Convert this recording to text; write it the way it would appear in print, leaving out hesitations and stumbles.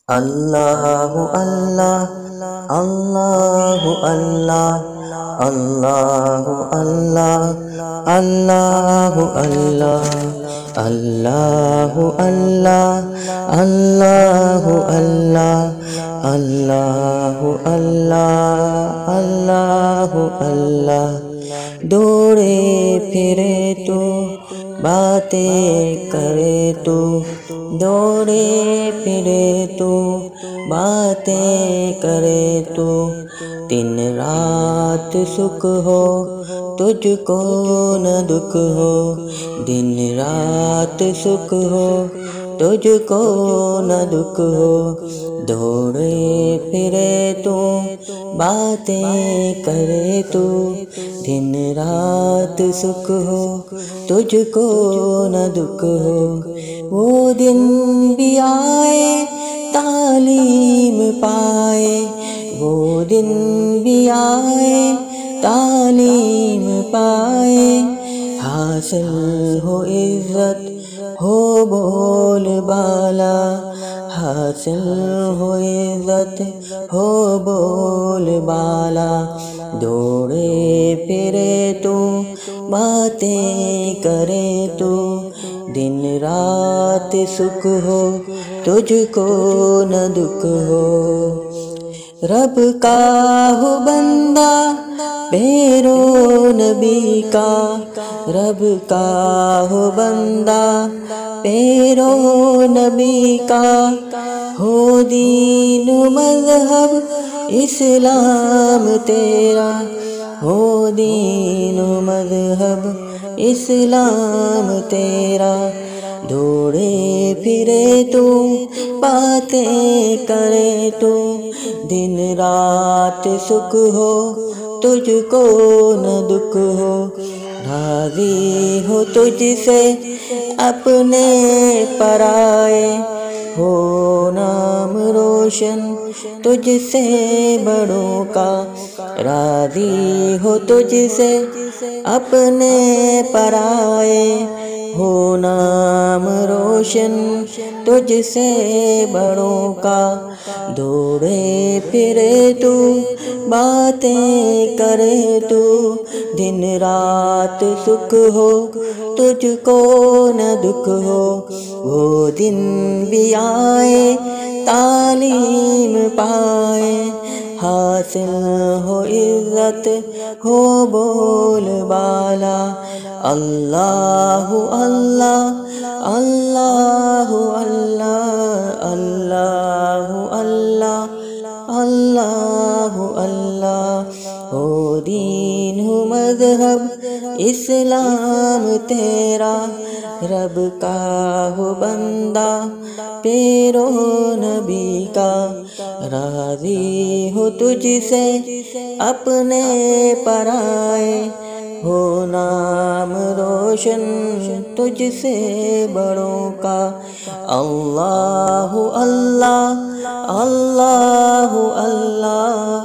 اللہ اللہ اللہ اللہ اللہ اللہ اللہ اللہ اللہ اللہ اللہ اللہ اللہ اللہ اللہ اللہ دوڑے پھرے تو باتیں کرے تو دوڑے پھرے تو باتیں کرے تو دن رات سکھ ہو تجھ کو نہ دکھ ہو دن رات سکھ ہو تجھ کو نہ دکھ ہو دوڑے پھرے تو باتیں کرے تو دن رات سکھ ہو تجھ کو نہ دکھ ہو وہ دن بھی آئے تعلیم پائے وہ دن بھی آئے تعلیم پائے حاصل ہو عزت ہو بول بالا حاصل ہو عزت ہو بول بالا دوڑے پھرے تو باتیں کرے تو دن رات سکھ ہو تجھ کو نہ دکھ ہو رب کا ہو بندہ پیرو نبی کا رب کا ہو بندہ پیرو نبی کا ہو دین و مذہب اسلام تیرا ہو دین و مذہب اسلام تیرا دوڑے پھرے تو باتیں کرے تو دن رات سکھ ہو تجھ کو نہ دکھ ہو راضی ہو تجھ سے اپنے پرائے ہو نام روشن تجھ سے بڑوں کا راضی ہو تجھ سے اپنے پرائے ہو نام روشن تجھ سے بڑوں کا دوڑے پھرے تو باتیں کرے تو دن رات سکھ ہو تجھ کو نہ دکھ ہو وہ دن بھی آئے تعلیم پائے حاصل ہو عزت ہو بول بالا اللہ اللہ اللہ اللہ اللہ اللہ اللہ اللہ ہو دین ہو مذہب اسلام تیرا رب کا ہو بندہ پیرو نبی کا راضی ہو تجھ سے اپنے پرائے ہو نام روشن تجھ سے بڑوں کا اللہ اللہ اللہ اللہ